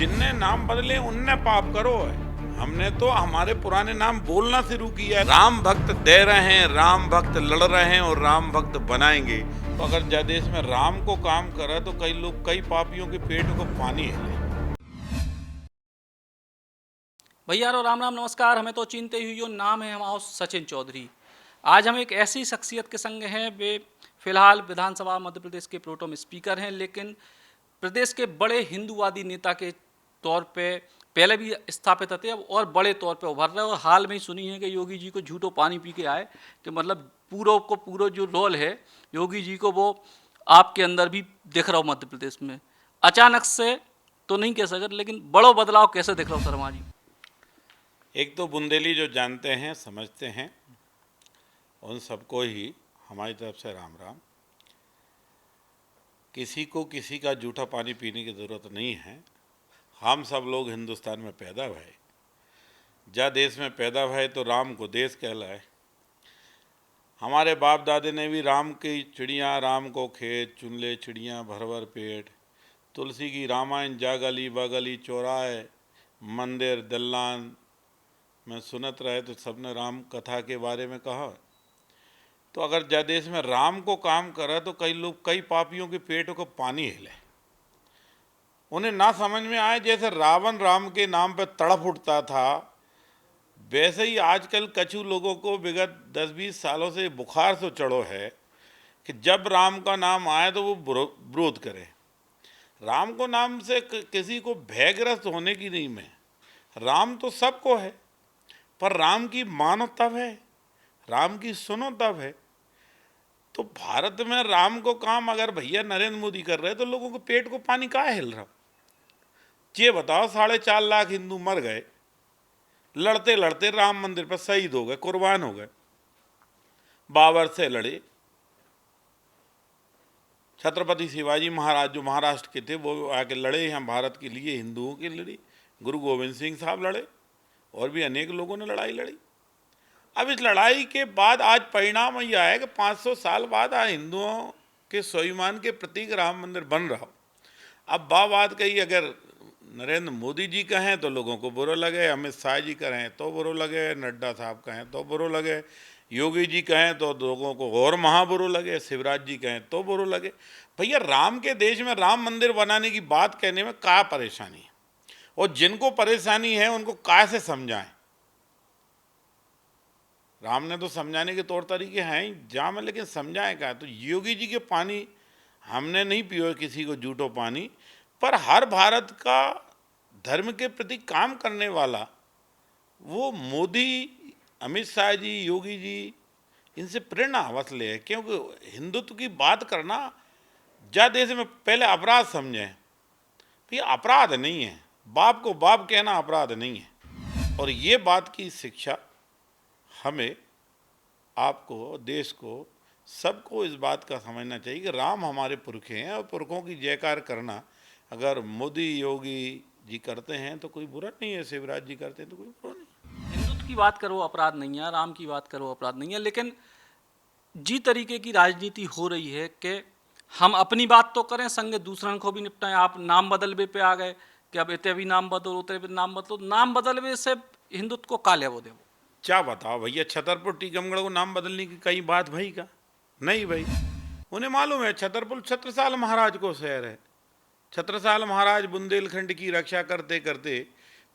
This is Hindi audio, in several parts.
जिनने नाम बदले उनने पाप करो है। हमने तो हमारे पुराने नाम बोलना शुरू किया है। राम भक्त दे रहे हैं, राम भक्त लड़ रहे हैं और राम भक्त बनाएंगे। तो अगर जदेश में राम को काम करे तो कई लोग, कई पापियों के पेट को पानी हिले। भैया राम राम नमस्कार। हमें तो चिंते हुई जो नाम है हमारा सचिन चौधरी। आज हम एक ऐसी शख्सियत के संग हैं, वे फिलहाल विधानसभा मध्य प्रदेश के प्रोटेम स्पीकर हैं, लेकिन प्रदेश के बड़े हिंदूवादी नेता के तौर पे पहले भी स्थापित थे, अब और बड़े तौर पे उभर रहे हैं। और हाल में ही सुनी है कि योगी जी को झूठो पानी पी के आए, कि मतलब पूरा जो रोल है योगी जी को, वो आपके अंदर भी दिख रहा हो मध्य प्रदेश में। अचानक से तो नहीं कह सकते, लेकिन बड़ो बदलाव कैसे दिख रहा हो शर्मा जी? एक तो बुंदेली जो जानते हैं, समझते हैं, उन सबको ही हमारी तरफ से राम राम। किसी को किसी का जूठा पानी पीने की ज़रूरत नहीं है। हम सब लोग हिंदुस्तान में पैदा भये, जा देश में भये भये तो राम को देश कहलाए। हमारे बाप दादे ने भी राम की चिड़िया, राम को खेत, चुन ले चिड़िया भर भर पेट। तुलसी की रामायण जा गली बगली चौराहे, मंदिर दल्लान में सुनत रहे, तो सबने राम कथा के बारे में कहा। तो अगर जदेश में राम को काम करे तो कई लोग, कई पापियों के पेट को पानी हिले। उन्हें ना समझ में आए, जैसे रावण राम के नाम पर तड़प उठता था, वैसे ही आजकल कछु लोगों को विगत 10-20 सालों से बुखार से चढ़ो है कि जब राम का नाम आए तो वो विरोध करें। राम को नाम से किसी को भयग्रस्त होने की नहीं। मैं, राम तो सबको है, पर राम की मानो तब है, राम की सुनो तब है। तो भारत में राम को काम अगर भैया नरेंद्र मोदी कर रहे तो लोगों को पेट को पानी काहे हिल रहा? ये बताओ, 4.5 लाख हिंदू मर गए, लड़ते लड़ते राम मंदिर पर शहीद हो गए, कुर्बान हो गए। बाबर से लड़े, छत्रपति शिवाजी महाराज जो महाराष्ट्र के थे वो आके लड़े यहाँ भारत के लिए, हिंदुओं के लिए। गुरु गोविंद सिंह साहब लड़े, और भी अनेक लोगों ने लड़ाई लड़ी। अब इस लड़ाई के बाद आज परिणाम यह आया कि 500 साल बाद आज हिंदुओं के स्वाभिमान के प्रतीक राम मंदिर बन रहा। अब बात कही, अगर नरेंद्र मोदी जी कहें तो लोगों को बुरा लगे, अमित शाह जी कहें तो बुरा लगे, नड्डा साहब कहें तो बुरा लगे, योगी जी कहें तो लोगों को और महाबुरा लगे, शिवराज जी कहें तो बुरा लगे। भैया राम के देश में राम मंदिर बनाने की बात कहने में क्या परेशानी है? और जिनको परेशानी है उनको काय से समझाएं। राम ने तो समझाने के तौर तरीके हैं जहाँ में, लेकिन समझाएं क्या? तो योगी जी के पानी हमने नहीं पियो किसी को जूठो पानी, पर हर भारत का धर्म के प्रति काम करने वाला वो मोदी, अमित शाह जी, योगी जी, इनसे प्रेरणा अवश्य ले। क्योंकि हिंदुत्व की बात करना जा देश में पहले अपराध समझें। ये अपराध नहीं है, बाप को बाप कहना अपराध नहीं है। और ये बात की शिक्षा हमें, आपको, देश को, सबको इस बात का समझना चाहिए कि राम हमारे पुरखे हैं, और पुरखों की जयकार करना अगर मोदी योगी जी करते हैं तो कोई बुरा नहीं है, शिवराज जी करते हैं तो कोई बुरा नहीं। हिंदुत्व की बात करो अपराध नहीं है, राम की बात करो अपराध नहीं है, लेकिन जी तरीके की राजनीति हो रही है कि हम अपनी बात तो करें, संग दूसरों को भी निपटाएं। आप नाम बदलवे पे आ गए कि अब इतने भी नाम बदलो, उतने भी नाम बदलो। नाम बदलवे से हिंदुत्व को काले वो देवो। क्या बताओ भैया, छतरपुर टीकमगढ़ को नाम बदलने की कई बात भाई का नहीं भाई। उन्हें मालूम है छतरपुर छत्रसाल महाराज को शहर है। छत्रसाल महाराज बुंदेलखंड की रक्षा करते करते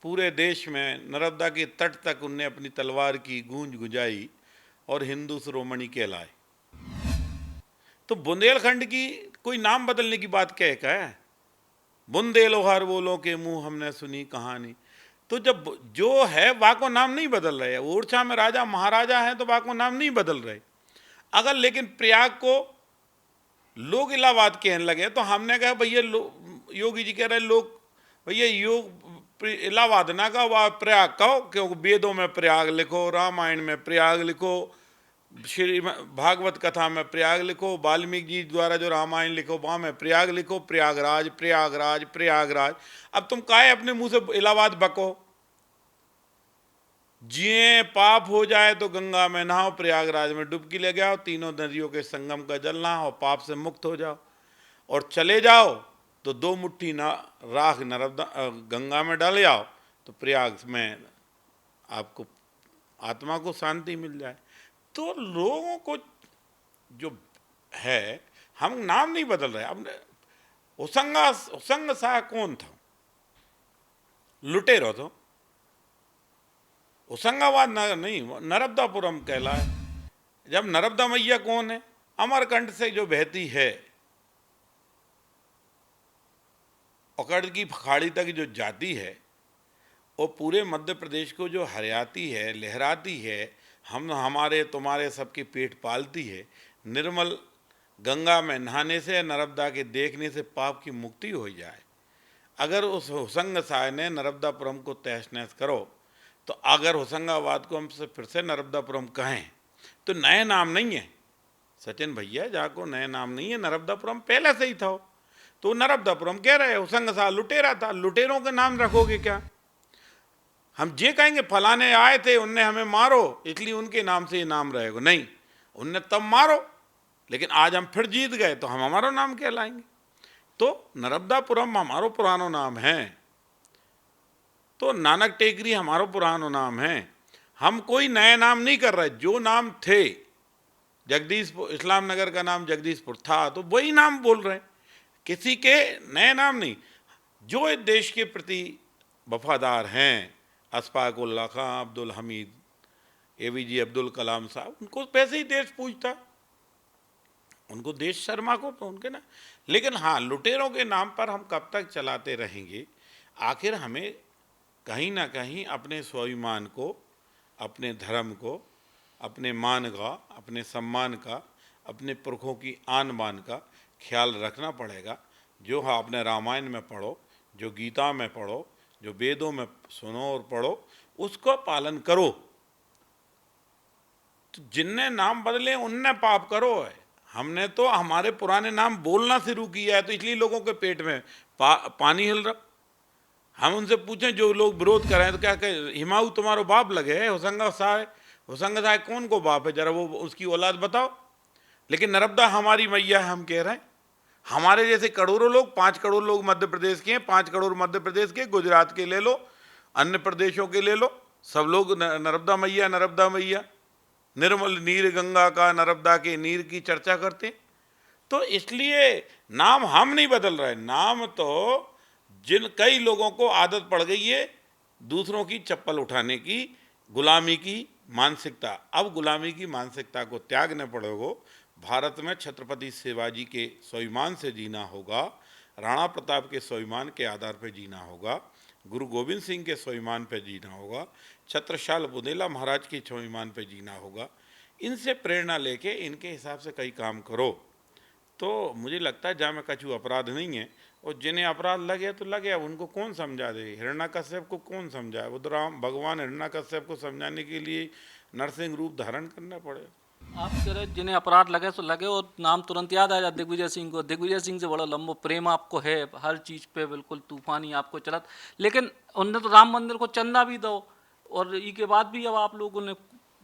पूरे देश में नर्मदा के तट तक उनने अपनी तलवार की गूंज गुजाई और हिंदू शिरोमणि कहलाए। तो बुंदेलखंड की कोई नाम बदलने की बात क्या है? बुंदेलोहार बोलो के मुंह हमने सुनी कहानी। तो जब जो है वह को नाम नहीं बदल रहे। ओरछा में राजा महाराजा हैं तो वह को नाम नहीं बदल रहे। अगर लेकिन प्रयाग को लोग इलाहाबाद कहने लगे तो हमने कहा भैया, योगी जी कह रहे लोग, भैया योग इलाहाबाद ना कहो, वह प्रयाग कहो, क्योंकि वेदों में प्रयाग लिखो, रामायण में प्रयाग लिखो, श्री भागवत कथा में प्रयाग लिखो, वाल्मीकि जी द्वारा जो रामायण लिखो वहाँ में प्रयाग लिखो, प्रयागराज प्रयागराज प्रयागराज। अब तुम काहे अपने मुंह से इलाहाबाद बको? जिए पाप हो जाए तो गंगा में नहाओ, प्रयागराज में डुबकी ले जाओ, तीनों नदियों के संगम का जल नहाओ, पाप से मुक्त हो जाओ। और चले जाओ तो 2 मुट्ठी ना राख नर्मदा गंगा में डाले आओ तो प्रयाग में आपको आत्मा को शांति मिल जाए। तो लोगों को जो है, हम नाम नहीं बदल रहे। अब होशंग शाह कौन था? लुटेरो तो होशंगाबाद नहीं, नर्मदापुरम कहलाए। जब नर्मदा मैया कौन है? अमरकंट से जो बहती है, अकड़ की खाड़ी तक जो जाती है, वो पूरे मध्य प्रदेश को जो हरियाती है, लहराती है, हमारे तुम्हारे सबके पेट पालती है। निर्मल गंगा में नहाने से, नर्मदा के देखने से पाप की मुक्ति हो जाए। अगर उस होशंग शाह ने नर्मदापुरम को तहस नहस करो, तो अगर होशंगाबाद को हमसे फिर से नर्मदापुरम कहें तो नए नाम नहीं है सचिन भैया, जाको नए नाम नहीं है, नर्मदापुरम पहले से ही था। तो नर्मदापुरम कह रहे हैं होशंग शाह लुटेरा था, लुटेरों के नाम रखोगे क्या? हम ये कहेंगे फलाने आए थे, उनने हमें मारो इसलिए उनके नाम से ये नाम रहेगा? नहीं, उनने तब मारो, लेकिन आज हम फिर जीत गए तो हम हमारा नाम कहलाएंगे। तो नर्मदापुरम हमारो पुरानो नाम है, तो नानक टेकरी हमारो पुरानो नाम है। हम कोई नए नाम नहीं कर रहे। जो नाम थे, जगदीशपुर, इस्लाम नगर का नाम जगदीशपुर था, तो वही नाम बोल रहे हैं, किसी के नए नाम नहीं। जो इस देश के प्रति वफादार हैं, अशफाक उल्लाह खां, अब्दुल हमीद, AVJ अब्दुल कलाम साहब, उनको वैसे ही देश पूजता, उनको देश शर्मा को उनके ना। लेकिन हाँ, लुटेरों के नाम पर हम कब तक चलाते रहेंगे? आखिर हमें कहीं ना कहीं अपने स्वाभिमान को, अपने धर्म को, अपने मान का, अपने सम्मान का, अपने पुरखों की आन बान का ख्याल रखना पड़ेगा। जो आपने रामायण में पढ़ो, जो गीता में पढ़ो, जो वेदों में सुनो और पढ़ो, उसको पालन करो। तो जिनने नाम बदले उनने पाप करो है। हमने तो हमारे पुराने नाम बोलना शुरू किया है, तो इसलिए लोगों के पेट में पानी हिल रहा। हम उनसे पूछें जो लोग विरोध कर रहे हैं, तो क्या कहें? हिमाऊ तुम्हारो बाप लगे है, होशंग शाह। होशंग शाह कौन को बाप है? जरा वो उसकी औलाद बताओ। लेकिन नर्मदा हमारी मैया है, हम कह रहे हैं। हमारे जैसे करोड़ों लोग, 5 करोड़ लोग मध्य प्रदेश के हैं, 5 करोड़ मध्य प्रदेश के, गुजरात के ले लो, अन्य प्रदेशों के ले लो, सब लोग नर्मदा मैया, नर्मदा मैया, निर्मल नीर गंगा का, नर्मदा के नीर की चर्चा करते। तो इसलिए नाम हम नहीं बदल रहे। नाम तो जिन कई लोगों को आदत पड़ गई है दूसरों की चप्पल उठाने की, गुलामी की मानसिकता। अब गुलामी की मानसिकता को त्यागने पड़ेगा। भारत में छत्रपति शिवाजी के स्वाभिमान से जीना होगा, राणा प्रताप के स्वाभिमान के आधार पर जीना होगा, गुरु गोविंद सिंह के स्वाभिमान पर जीना होगा, छत्रसाल बुंदेला महाराज के स्वाभिमान पर जीना होगा। इनसे प्रेरणा लेके इनके हिसाब से कई काम करो, तो मुझे लगता है जहाँ में कछु अपराध नहीं है। और जिन्हें अपराध लगे तो लगे, अब उनको कौन समझा दे? हिरण्यकश्यप को कौन समझाए? वो तो राम भगवान हिरण्यकश्यप को समझाने के लिए नरसिंह रूप धारण करना पड़े। आप कह रहे जिन्हें अपराध लगे तो लगे, और नाम तुरंत याद आ जाए दिग्विजय सिंह को। दिग्विजय सिंह से बड़ा लंबा प्रेम आपको है, हर चीज़ पे बिल्कुल तूफानी आपको चलत। लेकिन उनने तो राम मंदिर को चंदा भी दो, और ई के बाद भी अब आप लोगों ने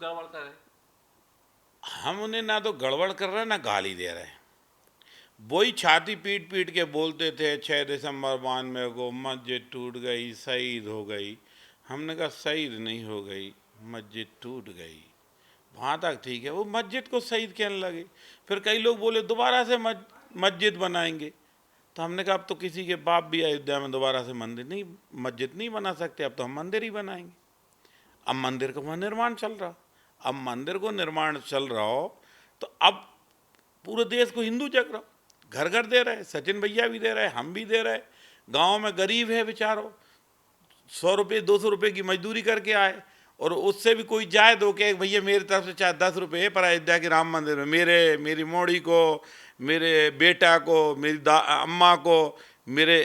गड़बड़ करे। हम उन्हें ना तो गड़बड़ कर रहे ना गाली दे रहे। वही छाती पीट पीट के बोलते थे 6 दिसंबर 92 को मस्जिद टूट गई, शहीद हो गई। हमने कहा शहीद नहीं हो गई, मस्जिद टूट गई, वहाँ तक ठीक है। वो मस्जिद को शहीद कहने लगे। फिर कई लोग बोले दोबारा से मस्जिद बनाएंगे। तो हमने कहा अब तो किसी के बाप भी अयोध्या में दोबारा से मस्जिद नहीं बना सकते, अब तो हम मंदिर ही बनाएंगे। अब मंदिर का निर्माण चल रहा। अब मंदिर को निर्माण चल रहा हो तो अब पूरे देश को हिंदू जग रहा, घर घर दे रहे, सचिन भैया भी दे रहे, हम भी दे रहे। गांव में गरीब है बेचारो, 100 रुपये 200 रुपये की मजदूरी करके आए, और उससे भी कोई जाए दो कि भैया मेरी तरफ से चाहे 10 रुपये पर अयोध्या के राम मंदिर में मेरी मोड़ी को, मेरे बेटा को, मेरी अम्मा को, मेरे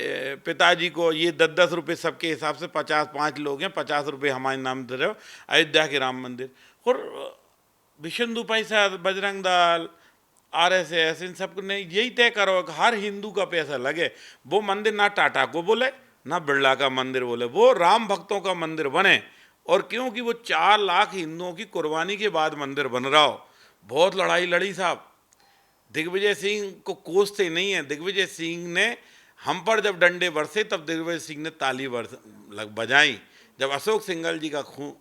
पिताजी को, ये 10-10 रुपये सबके हिसाब से 5 लोग हैं, 50 रुपये हमारे नाम दे रहे हो अयोध्या के राम मंदिर। और विष्णु पैसा, बजरंग दल, RSS, इन सब ने यही तय करो कि हर हिंदू का पैसा लगे। वो मंदिर ना टाटा को बोले ना बिरला का मंदिर बोले, वो राम भक्तों का मंदिर बने। और क्योंकि वो 4 लाख हिंदुओं की कुर्बानी के बाद मंदिर बन रहा हो। बहुत लड़ाई लड़ी साहब, दिग्विजय सिंह को कोसते नहीं है। दिग्विजय सिंह ने हम पर जब डंडे बरसे तब दिग्विजय सिंह ने ताली बजाई। जब अशोक सिंघल जी का खून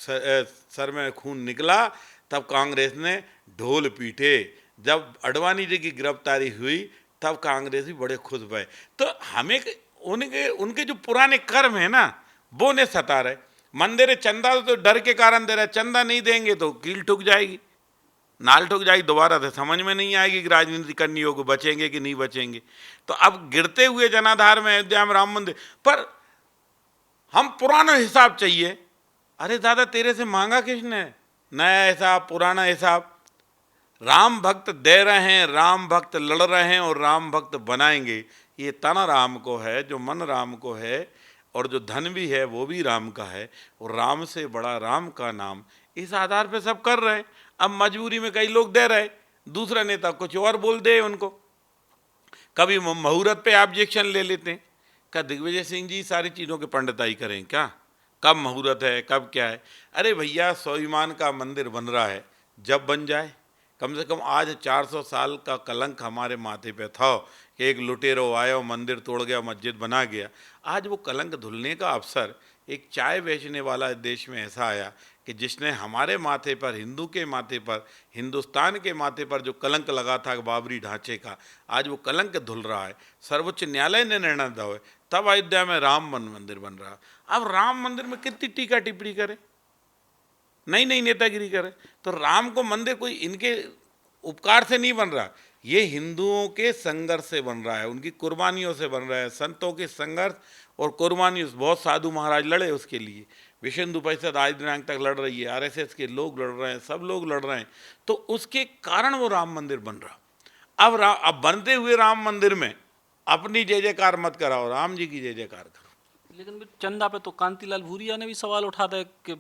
सर में खून निकला तब कांग्रेस ने ढोल पीटे। जब अडवाणी जी की गिरफ्तारी हुई तब कांग्रेस भी बड़े खुश हुए। तो हमें उनके उनके जो पुराने कर्म है ना वो ने सता रहे। मंदिर चंदा तो डर के कारण दे रहे, चंदा नहीं देंगे तो कील ठुक जाएगी, नाल ठुक जाएगी, दोबारा से समझ में नहीं आएगी कि राजनीति करनी होगी, बचेंगे कि नहीं बचेंगे। तो अब गिरते हुए जनाधार में अयोध्या में राम मंदिर पर हम पुराना हिसाब चाहिए। अरे दादा तेरे से मांगा किसने नया हिसाब पुराना हिसाब? राम भक्त दे रहे हैं, राम भक्त लड़ रहे हैं और राम भक्त बनाएंगे। ये तन राम को है, जो मन राम को है, और जो धन भी है वो भी राम का है, और राम से बड़ा राम का नाम। इस आधार पे सब कर रहे हैं। अब मजबूरी में कई लोग दे रहे, दूसरा नेता कुछ और बोल दे उनको, कभी मुहूर्त पे ऑब्जेक्शन ले लेते हैं। क्या दिग्विजय सिंह जी सारी चीज़ों के पंडिताई करें क्या? कब मुहूर्त है, कब क्या है? अरे भैया स्वाभिमान का मंदिर बन रहा है, जब बन जाए। कम से कम आज 400 साल का कलंक हमारे माथे पे था कि एक लुटेरो आया, मंदिर तोड़ गया, मस्जिद बना गया। आज वो कलंक धुलने का अवसर एक चाय बेचने वाला देश में ऐसा आया कि जिसने हमारे माथे पर, हिंदू के माथे पर, हिंदुस्तान के माथे पर जो कलंक लगा था बाबरी ढांचे का, आज वो कलंक धुल रहा है। सर्वोच्च न्यायालय ने निर्णय दिया है, तब अयोध्या में राम मंदिर बन रहा। अब राम मंदिर में कितनी टीका टिप्पणी करें, नई नई नेतागिरी करें। तो राम को मंदिर कोई इनके उपकार से नहीं बन रहा, ये हिंदुओं के संघर्ष से बन रहा है, उनकी कुर्बानियों से बन रहा है। संतों के संघर्ष और कुर्बानी, बहुत साधु महाराज लड़े उसके लिए, विश्व हिंदू परिषद आज दिनांक तक लड़ रही है, आरएसएस के लोग लड़ रहे हैं, सब लोग लड़ रहे हैं। तो उसके कारण वो राम मंदिर बन रहा। अब बनते हुए राम मंदिर में अपनी जय जयकार मत कराओ, राम जी की जय जयकार करो। लेकिन चंदा पे तो कांतिलाल भूरिया ने भी सवाल उठा था कि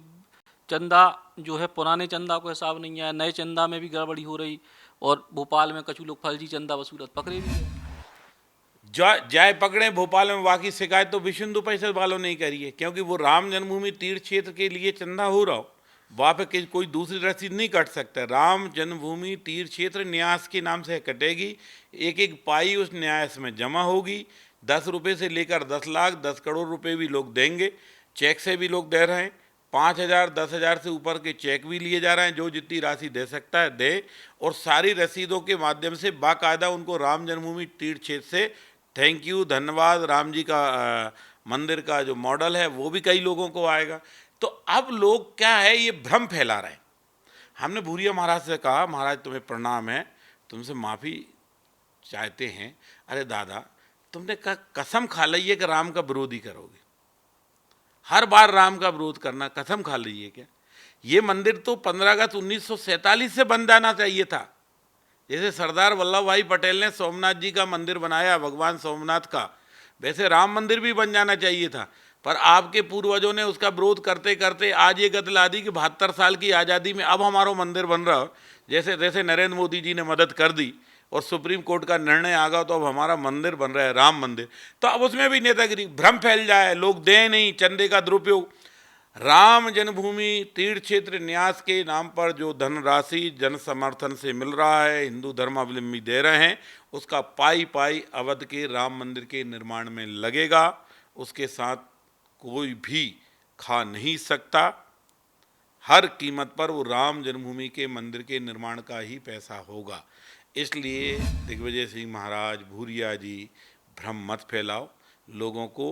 चंदा जो है पुराने चंदा को हिसाब नहीं आया, नए चंदा में भी गड़बड़ी हो रही, और भोपाल में कछु लोग फर्जी चंदा वसूलत पकड़े भी गए। जाए पकड़े भोपाल में, बाकी शिकायत तो विश्व हिंदू परिषद वालों ने ही करी है, क्योंकि वो राम जन्मभूमि तीर्थ क्षेत्र के लिए चंदा हो रहा हो, वहाँ पे कोई दूसरी रसीद नहीं कट सकता। राम जन्मभूमि तीर्थ क्षेत्र न्यास के नाम से कटेगी, एक एक पाई उस न्यास में जमा होगी। 10 रुपये से लेकर 10 लाख 10 करोड़ रुपए भी लोग देंगे, चेक से भी लोग दे रहे हैं, 5,000 10,000 से ऊपर के चेक भी लिए जा रहे हैं। जो जितनी राशि दे सकता है दे, और सारी रसीदों के माध्यम से बाकायदा उनको राम जन्मभूमि तीर्थ क्षेत्र से थैंक यू, धन्यवाद, राम जी का मंदिर का जो मॉडल है वो भी कई लोगों को आएगा। तो अब लोग क्या है, ये भ्रम फैला रहे हैं। हमने भूरिया महाराज से कहा, महाराज तुम्हें प्रणाम है, तुमसे माफ़ी चाहते हैं। अरे दादा तुमने कसम खा ली है कि राम का विरोध ही करोगे, हर बार राम का विरोध करना, कसम खा ली है क्या? ये मंदिर तो 15 अगस्त 1947 से बन जाना चाहिए था। जैसे सरदार वल्लभ भाई पटेल ने सोमनाथ जी का मंदिर बनाया, भगवान सोमनाथ का, वैसे राम मंदिर भी बन जाना चाहिए था। पर आपके पूर्वजों ने उसका विरोध करते करते आज ये गत ला दी कि 72 साल की आज़ादी में अब हमारा मंदिर बन रहा हो। जैसे जैसे नरेंद्र मोदी जी ने मदद कर दी और सुप्रीम कोर्ट का निर्णय आ गया, तो अब हमारा मंदिर बन रहा है राम मंदिर। तो अब उसमें भी नेतागिरी, भ्रम फैल जाए, लोग दें नहीं, चंदे का दुरुपयोग। राम जन्मभूमि तीर्थ क्षेत्र न्यास के नाम पर जो धनराशि जन समर्थन से मिल रहा है, हिंदू धर्मावलंबी दे रहे हैं, उसका पाई पाई अवध के राम मंदिर के निर्माण में लगेगा। उसके साथ कोई भी खा नहीं सकता। हर कीमत पर वो राम जन्मभूमि के मंदिर के निर्माण का ही पैसा होगा। इसलिए दिग्विजय सिंह महाराज, भूरिया जी, भ्रम मत फैलाओ, लोगों को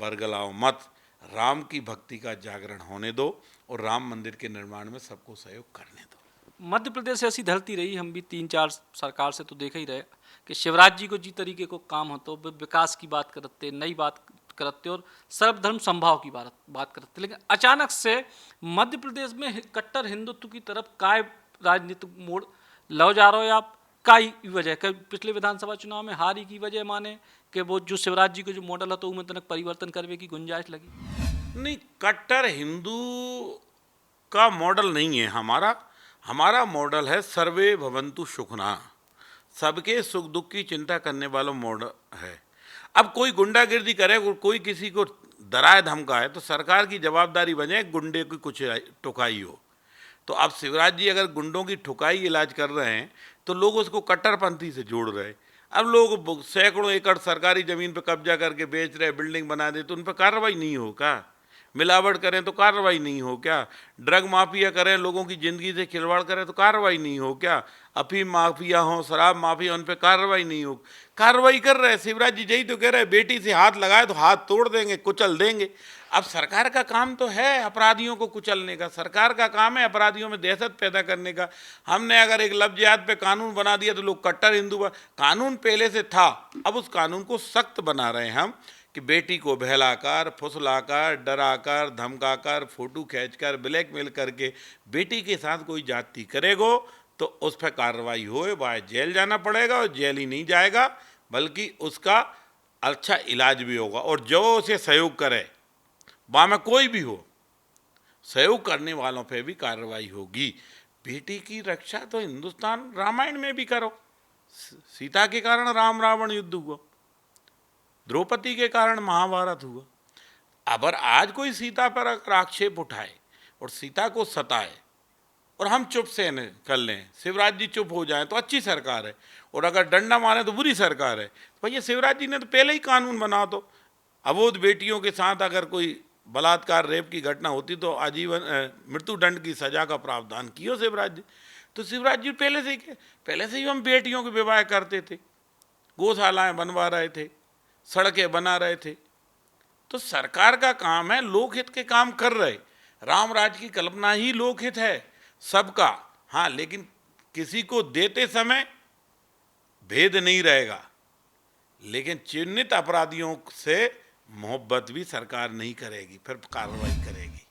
बरगलाओ मत। राम की भक्ति का जागरण होने दो और राम मंदिर के निर्माण में सबको सहयोग करने दो। मध्य प्रदेश ऐसी धरती रही, हम भी 3-4 सरकार से तो देख ही रहे कि शिवराज जी को जी तरीके को काम हो तो विकास की बात करते, नई बात करते और सर्वधर्म संभाव की बात करते। लेकिन अचानक से मध्य प्रदेश में कट्टर हिंदुत्व की तरफ काय राजनीतिक मोड़ लो जा रहे हो आप? काय वजह पिछले विधानसभा चुनाव में हारी की वजह माने कि वो जो शिवराज जी को जो मॉडल है तो उनमें तनक परिवर्तन करने की गुंजाइश लगी? नहीं, कट्टर हिंदू का मॉडल नहीं है हमारा मॉडल है सर्वे भवन्तु सुखना, सबके सुख दुख की चिंता करने वाला मॉडल है। अब कोई गुंडागिर्दी करे, कोई किसी को डराए धमकाए, तो सरकार की जवाबदारी बने गुंडे की कुछ ठुकाई हो। तो अब शिवराज जी अगर गुंडों की ठुकाई इलाज कर रहे हैं तो लोग उसको कट्टरपंथी से जोड़ रहे हैं। अब लोग सैकड़ों एकड़ सरकारी ज़मीन पर कब्जा करके बेच रहे, बिल्डिंग बना दे, तो उन पर कार्रवाई नहीं हो क्या? मिलावट करें तो कार्रवाई नहीं हो क्या? ड्रग माफिया करें, लोगों की ज़िंदगी से खिलवाड़ करें तो कार्रवाई नहीं हो क्या? अफीम माफिया हो, शराब माफिया, उन पर कार्रवाई नहीं हो? कार्रवाई कर रहे हैं। शिवराज जी यही तो कह रहे हैं, बेटी से हाथ लगाए तो हाथ तोड़ देंगे, कुचल देंगे। अब सरकार का काम तो है अपराधियों को कुचलने का, सरकार का काम है अपराधियों में दहशत पैदा करने का। हमने अगर एक लफ्ज़ जिहाद पे कानून बना दिया तो लोग कट्टर हिंदू कानून पहले से था, अब उस कानून को सख्त बना रहे हैं हम कि बेटी को बहलाकर, फुसलाकर, डराकर, धमकाकर, फोटो खींचकर, ब्लैकमेल करके बेटी के साथ कोई जाति करेगो तो उस पर कार्रवाई होए, वह जेल जाना पड़ेगा, और जेल ही नहीं जाएगा बल्कि उसका अच्छा इलाज भी होगा। और जो उसे सहयोग करे, वहाँ में कोई भी हो, सहयोग करने वालों पे भी कार्रवाई होगी। बेटी की रक्षा तो हिंदुस्तान रामायण में भी करो। सीता के कारण राम रावण युद्ध हुआ, द्रौपदी के कारण महाभारत हुआ। अगर आज कोई सीता पर अगर आक्षेप उठाए और सीता को सताए और हम चुप से कर लें, शिवराज जी चुप हो जाएं तो अच्छी सरकार है, और अगर डंडा मारे तो बुरी सरकार है। तो भैया शिवराज जी ने तो पहले ही कानून बना दो। अबोध बेटियों के साथ अगर कोई बलात्कार, रेप की घटना होती तो आजीवन मृत्युदंड की सजा का प्रावधान किया शिवराज जी। तो शिवराज जी पहले से ही हम बेटियों के विवाह करते थे, गौशालाएं बनवा रहे थे, सड़कें बना रहे थे। तो सरकार का काम है, लोकहित के काम कर रहे। राम राज की कल्पना ही लोकहित है सबका। हाँ, लेकिन किसी को देते समय भेद नहीं रहेगा, लेकिन चिन्हित अपराधियों से मोहब्बत भी सरकार नहीं करेगी, फिर कार्रवाई करेगी।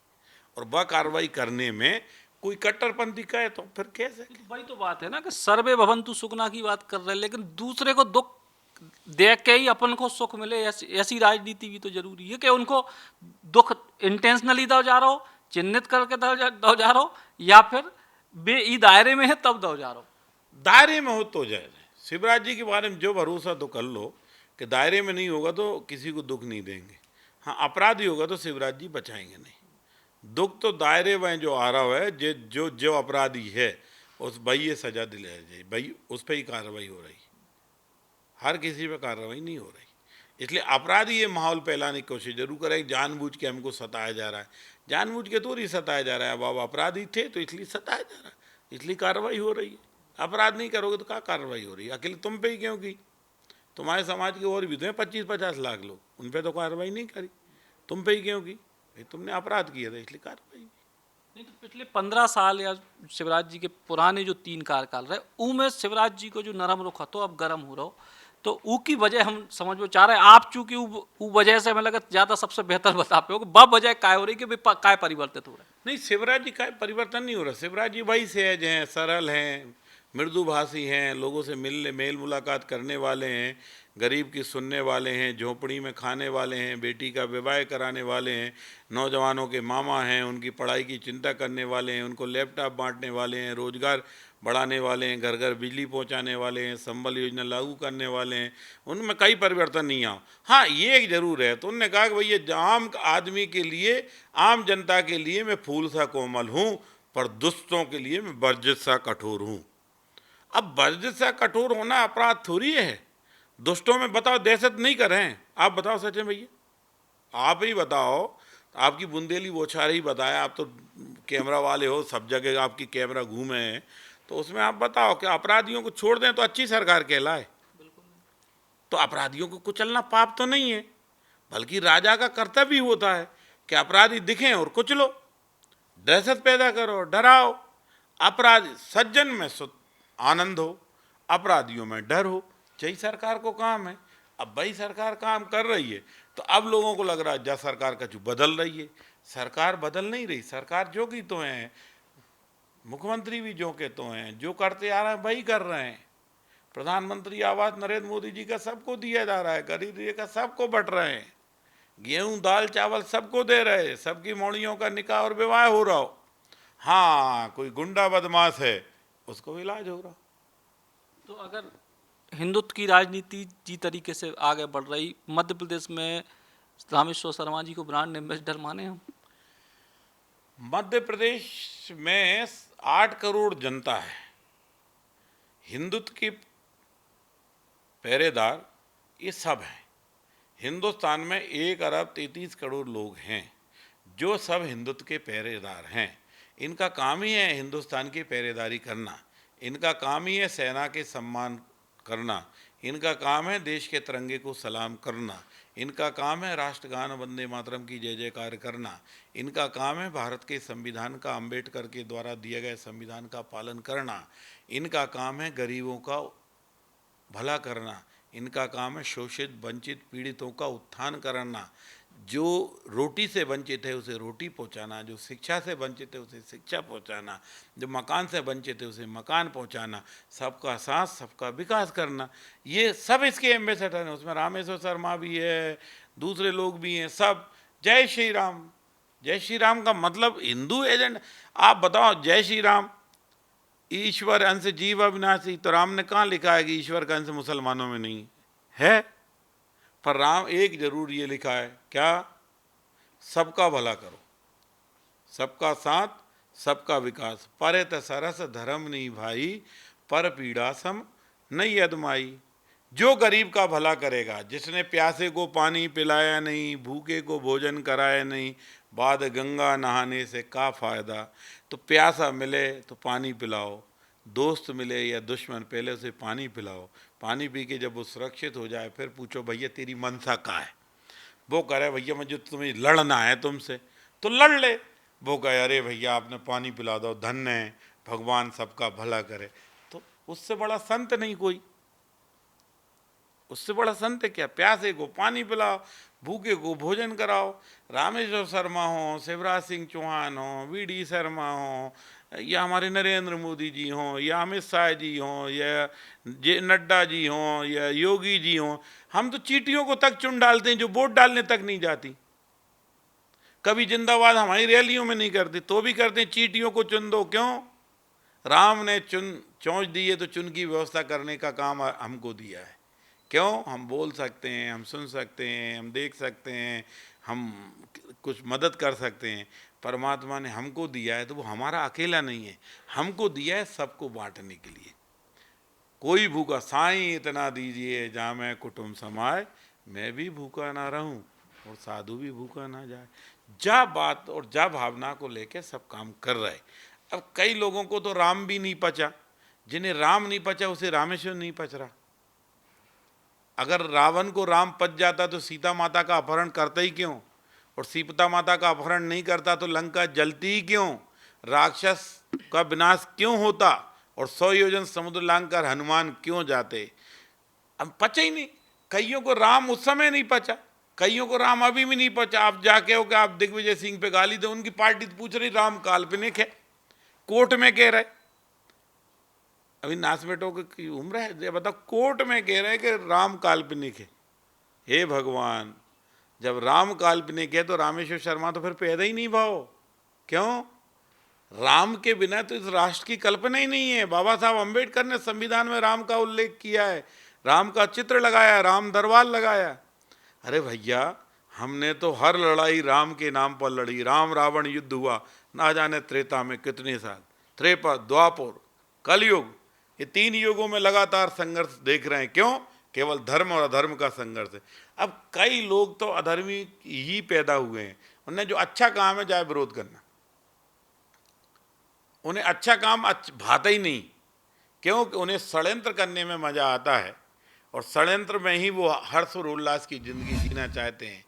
और वह कार्रवाई करने में कोई कट्टरपंथी कहे तो फिर कैसे? वही तो बात है ना कि सर्वे भवन्तु सुखना की बात कर रहे हैं, लेकिन दूसरे को दुख देख के ही अपन को सुख मिले, ऐसी राजनीति भी तो जरूरी है कि उनको दुख इंटेंशनली दो जा रहा हो, चिन्हित करके दो जा रहा हो, या फिर बे दायरे में है तब दो जा रहा हो। दायरे में हो तो जाए। शिवराज जी के बारे में जो भरोसा तो कर लो कि दायरे में नहीं होगा तो किसी को दुख नहीं देंगे। हाँ, अपराधी होगा तो शिवराज जी बचाएंगे नहीं। दुख तो दायरे में जो आ रहा है, जो जो अपराधी है उस भाई ये सजा दिलाई जाए, भाई उस पर ही कार्रवाई हो रही, हर किसी पे कार्रवाई नहीं हो रही। इसलिए अपराधी ये माहौल फैलाने की कोशिश जरूर करें, जानबूझ के हमको सताया जा रहा है। जानबूझ के तो नहीं सताया जा रहा है, अब आप अपराधी थे तो इसलिए सताया जा रहा है, इसलिए कार्रवाई हो रही है। अपराध नहीं करोगे तो क्या कार्रवाई हो रही है? अकेले तुम पे ही क्यों की? तुम्हारे समाज के और भी तो हैं 25-50 लाख लोग, उन पर तो कार्रवाई नहीं करी, तुम पे ही क्यों की? भाई तुमने अपराध किया था इसलिए कार्रवाई। नहीं तो पिछले 15 साल या शिवराज जी के पुराने जो 3 कार्यकाल रहे, ऊ में शिवराज जी को जो नरम रुख तो अब गर्म हो रहा हो, तो ऊ की वजह हम समझ में चाह रहे हैं। आप चूंकि ऊ वजह से हमें लगा ज़्यादा सबसे बेहतर बता पे हो कि बब वजह काय हो रही कि काय परिवर्तित हो रहा है। नहीं, शिवराज जी का परिवर्तन नहीं हो रहा। शिवराज जी वही सहज हैं, सरल हैं, मृदुभाषी हैं, लोगों से मिलने मेल मुलाकात करने वाले हैं, गरीब की सुनने वाले हैं, झोंपड़ी में खाने वाले हैं, बेटी का विवाह कराने वाले हैं, नौजवानों के मामा हैं, उनकी पढ़ाई की चिंता करने वाले हैं, उनको लैपटॉप बांटने वाले हैं, रोजगार बढ़ाने वाले हैं, घर घर बिजली पहुंचाने वाले हैं, संबल योजना लागू करने वाले हैं। उनमें कई परिवर्तन नहीं आया। हाँ, ये एक जरूर है, तो उन्होंने कहा कि भैया आम आदमी के लिए, आम जनता के लिए मैं फूल सा कोमल हूँ, पर दुष्टों के लिए मैं बर्जित सा कठोर हूँ। अब बर्जित सा कठोर होना अपराध थोड़ी है। दुष्टों में बताओ दहशत नहीं करें? आप बताओ सचिन भैया, आप ही बताओ। आपकी बुंदेली बौछार ही बताया, आप तो कैमरा वाले हो, सब जगह आपकी कैमरा घूमे हैं, तो उसमें आप बताओ कि अपराधियों को छोड़ दें तो अच्छी सरकार कहलाए? तो अपराधियों को कुचलना पाप तो नहीं है, बल्कि राजा का कर्तव्य होता है कि अपराधी दिखें और कुचलो, दहशत पैदा करो, डराओ। अपराधी सज्जन में आनंद हो, अपराधियों में डर हो, यही सरकार को काम है। अब भाई सरकार काम कर रही है तो अब लोगों को लग रहा है जब सरकार का जो बदल रही है। सरकार बदल नहीं रही, सरकार जो की तो है, मुख्यमंत्री भी जो के तो हैं, जो करते आ रहे हैं वही कर रहे हैं। प्रधानमंत्री आवास नरेंद्र मोदी जी का सबको दिया जा रहा है, गरीब का सबको बट रहे हैं, गेहूं दाल चावल सबको दे रहे हैं, सबकी मौड़ियों का निकाह और विवाह हो रहा हो। हाँ, कोई गुंडा बदमाश है उसको इलाज हो रहा। तो अगर हिंदुत्व की राजनीति जी तरीके से आगे बढ़ रही, मध्य प्रदेश में रामेश्वर शर्मा जी को ब्रांड एम्बेसडर माने हम? मध्य प्रदेश में 8 करोड़ जनता है, हिंदुत्व की पहरेदार, ये सब हैं। हिंदुस्तान में 1 अरब 33 करोड़ लोग हैं जो सब हिंदुत्व के पहरेदार हैं। इनका काम ही है हिंदुस्तान की पहरेदारी करना, इनका काम ही है सेना के सम्मान करना, इनका काम है देश के तिरंगे को सलाम करना, इनका काम है राष्ट्रगान वंदे मातरम की जय जयकार करना, इनका काम है भारत के संविधान का, अंबेडकर के द्वारा दिए गए संविधान का पालन करना, इनका काम है गरीबों का भला करना, इनका काम है शोषित वंचित पीड़ितों का उत्थान करना, जो रोटी से वंचित है उसे रोटी पहुंचाना, जो शिक्षा से वंचित है उसे शिक्षा पहुंचाना, जो मकान से वंचित है उसे मकान पहुंचाना, सबका साथ सबका विकास करना, ये सब इसके एम्बेसडर हैं। उसमें रामेश्वर शर्मा भी है, दूसरे लोग भी हैं, सब जय श्री राम। जय श्री राम का मतलब हिंदू एजेंट। आप बताओ, जय श्री राम, ईश्वर अंश जीव अविनाशी, तो राम ने कहाँ लिखा है कि ईश्वर का अंश मुसलमानों में नहीं है? पर राम एक जरूर ये लिखा है, क्या? सबका भला करो, सबका साथ सबका विकास, परत सरस धर्म नहीं भाई, पर पीड़ा सम नहीं अदमाई। जो गरीब का भला करेगा, जिसने प्यासे को पानी पिलाया नहीं, भूखे को भोजन कराया नहीं, बाद गंगा नहाने से क्या फ़ायदा। तो प्यासा मिले तो पानी पिलाओ, दोस्त मिले या दुश्मन, पहले उसे पानी पिलाओ, पानी पी के जब वो सुरक्षित हो जाए फिर पूछो भैया तेरी मनसा क्या है। वो कह रहे भैया मुझे तुम्हें लड़ना है तुमसे, तो लड़ ले। वो कहे अरे भैया आपने पानी पिला दो, धन्य है, भगवान सबका भला करे। तो उससे बड़ा संत नहीं कोई, उससे बड़ा संत है क्या? प्यासे को पानी पिलाओ, भूखे को भोजन कराओ। रामेश्वर शर्मा हो, शिवराज सिंह चौहान हो, वी.डी. शर्मा हो, या हमारे नरेंद्र मोदी जी हों, या अमित शाह जी हों, या जे नड्डा जी हों, या योगी जी हों, हम तो चींटियों को तक चुन डालते हैं जो वोट डालने तक नहीं जाती। कभी जिंदाबाद हमारी रैलियों में नहीं करते, तो भी करते हैं चींटियों को चुन दो। क्यों? राम ने चोंच दी है तो चुन की व्यवस्था करने का काम हमको दिया है। क्यों? हम बोल सकते हैं, हम सुन सकते हैं, हम देख सकते हैं, हम कुछ मदद कर सकते हैं। परमात्मा ने हमको दिया है तो वो हमारा अकेला नहीं है, हमको दिया है सबको बांटने के लिए। कोई भूखा, साईं इतना दीजिए जहाँ मैं कुटुंब समाए, मैं भी भूखा ना रहूं और साधु भी भूखा ना जाए। जा बात और जा भावना को लेके सब काम कर रहे। अब कई लोगों को तो राम भी नहीं पचा, जिन्हें राम नहीं पचा उसे रामेश्वर नहीं पच रहा। अगर रावण को राम पच जाता तो सीता माता का अपहरण करता ही क्यों? और सीता माता का अपहरण नहीं करता तो लंका जलती ही क्यों? राक्षस का विनाश क्यों होता? और 100 योजन समुद्र लांघकर हनुमान क्यों जाते? अब पचा ही नहीं। कईयों को राम उस समय नहीं पचा, कईयों को राम अभी भी नहीं पचा। आप जाके हो कि आप दिग्विजय सिंह पे गाली दो, उनकी पार्टी तो पूछ रही राम काल्पनिक है, कोर्ट में कह रहे, अभी नासमेटों की उम्र है, ये बताओ, कोर्ट में कह रहे हैं कि राम काल्पनिक है। हे भगवान, जब राम काल्पनिक है तो रामेश्वर शर्मा तो फिर पैदा ही नहीं भाओ। क्यों? राम के बिना तो इस राष्ट्र की कल्पना ही नहीं है। बाबा साहब अम्बेडकर ने संविधान में राम का उल्लेख किया है, राम का चित्र लगाया, राम दरबार लगाया। अरे भैया, हमने तो हर लड़ाई राम के नाम पर लड़ी। राम रावण युद्ध हुआ ना जाने त्रेता में कितने साल, त्रेपा, द्वापर, कलयुग, ये 3 युगों में लगातार संघर्ष देख रहे हैं। क्यों? केवल धर्म और अधर्म का संघर्ष है। अब कई लोग तो अधर्मी ही पैदा हुए हैं, उन्हें जो अच्छा काम है जाए विरोध करना, उन्हें अच्छा काम भाता ही नहीं। क्यों? कि उन्हें षड्यंत्र करने में मजा आता है और षड्यंत्र में ही वो हर्ष और उल्लास की जिंदगी जीना चाहते हैं।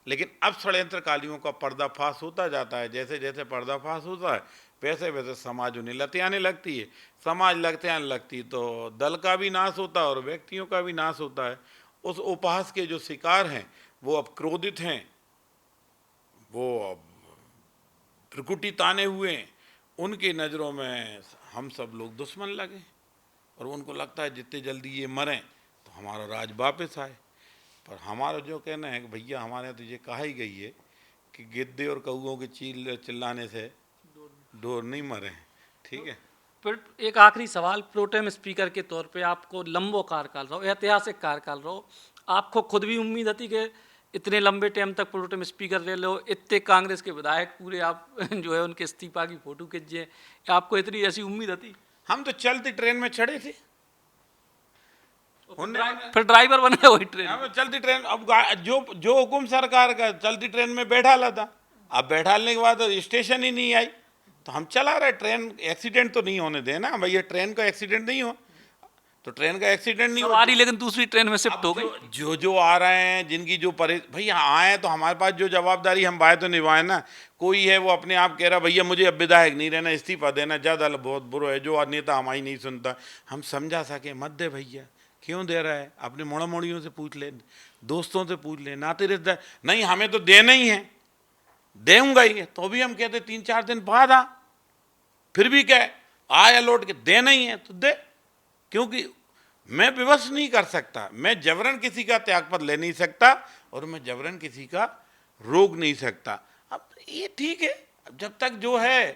लेकिन अब षड्यंत्रकारियों का पर्दाफाश होता जाता है। जैसे जैसे पर्दाफाश होता है वैसे वैसे समाज उन्हें लतियाने लगती है। समाज लतियाने लगती तो दल का भी नाश होता है और व्यक्तियों का भी नाश होता है। उस उपहास के जो शिकार हैं वो अब क्रोधित हैं, वो अब त्रिकुटी ताने हुए हैं, उनकी नज़रों में हम सब लोग दुश्मन लगे और उनको लगता है जितने जल्दी ये मरें तो हमारा राज वापस आए। पर हमारा जो कहना है कि भैया हमारे तो ये कहा ही गई है कि गिद्दे और कौओं के चिल्लाने से डोर नहीं मरे हैं। ठीक है। फिर एक आखिरी सवाल, प्रोटेम स्पीकर के तौर पे आपको लंबो कार्यकाल रहो, ऐतिहासिक कार्यकाल रहो, आपको खुद भी उम्मीद थी कि इतने लंबे टाइम तक प्रोटेम स्पीकर ले लो, इतने कांग्रेस के विधायक पूरे आप जो है उनके इस्तीफा की फोटो खींचिए, आपको इतनी ऐसी उम्मीद थी? हम तो चलती ट्रेन में चढ़े थे, फिर ड्राइवर बन गए वही ट्रेन। हाँ, चलती ट्रेन। अब जो हुकुम सरकार का, चलती ट्रेन में बैठा ला था। अब बैठाने के बाद स्टेशन ही नहीं आई, तो हम चला रहे ट्रेन। एक्सीडेंट तो नहीं होने देना भैया, ट्रेन का एक्सीडेंट नहीं हो तो ट्रेन का एक्सीडेंट नहीं हो। सवारी लेकिन दूसरी ट्रेन में शिफ्ट हो गई। जो आ रहे हैं, जिनकी जो भैया आए तो हमारे पास जो जवाबदारी हम बाय तो निभाए ना। कोई है वो अपने आप कह रहा भैया मुझे अब विधायक नहीं रहना, इस्तीफा देना, ज़्यादा बहुत बुरा है, जो नेता हमारी नहीं सुनता। हम समझा सके मत दे भैया, क्यों दे रहा है? अपने मोड़ा मोड़ियों से पूछ ले, दोस्तों से पूछ ले, नाते रिश्तेदार। नहीं हमें तो देना ही है, देऊंगा ही। तो भी हम कहते 3-4 दिन बाद आ, फिर भी क्या आया लौट के, देना ही है तो दे। क्योंकि मैं विवश नहीं कर सकता, मैं जबरन किसी का त्यागपत्र ले नहीं सकता, और मैं जबरन किसी का रोक नहीं सकता। अब ये ठीक है, जब तक जो है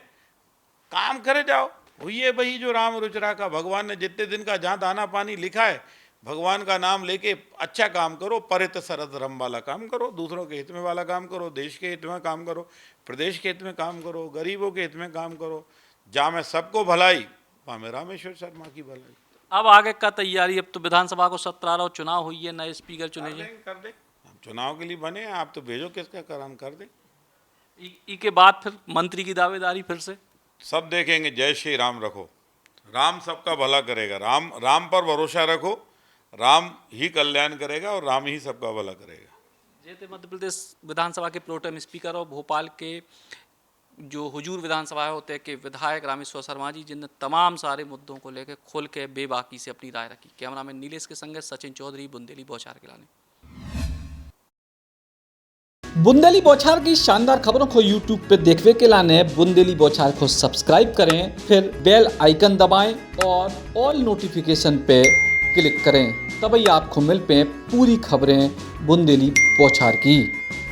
काम करे जाओ। ये वही जो राम रुचरा का, भगवान ने जितने दिन का जहाँ दाना पानी लिखा है, भगवान का नाम लेके अच्छा काम करो, परित सरत रम वाला काम करो, दूसरों के हित में वाला काम करो, देश के हित में काम करो, प्रदेश के हित में काम करो, गरीबों के हित में काम करो। जहाँ में सबको भलाई, वहाँ में रामेश्वर शर्मा की भलाई। अब आगे का तैयारी, अब तो विधानसभा को 17 चुनाव हुई है, नए स्पीकर चुने जाए। कर दे, हम चुनाव के लिए बने हैं, आप तो भेजो किसका कराम कर दे। ई के बाद फिर मंत्री की दावेदारी फिर से सब देखेंगे। जय श्री राम रखो, राम सबका भला करेगा। राम पर भरोसा रखो, राम ही कल्याण करेगा और राम ही सबका भला करेगा। ये थे मध्य प्रदेश विधानसभा के प्रोटेम स्पीकर और भोपाल के जो हुजूर विधानसभा होते के विधायक रामेश्वर शर्मा जी, जिनने तमाम सारे मुद्दों को लेकर खुल के बेबाकी से अपनी राय रखी। कैमरामैन नीलेश के संगे सचिन चौधरी, बुंदेली बौछार के लाने। बुंदेली बौछार की शानदार खबरों को YouTube पे देखने के लाने बुंदेली बौछार को सब्सक्राइब करें, फिर बेल आइकन दबाएं और ऑल नोटिफिकेशन पे क्लिक करें। तभी आपको मिल पे पूरी खबरें बुंदेली बौछार की।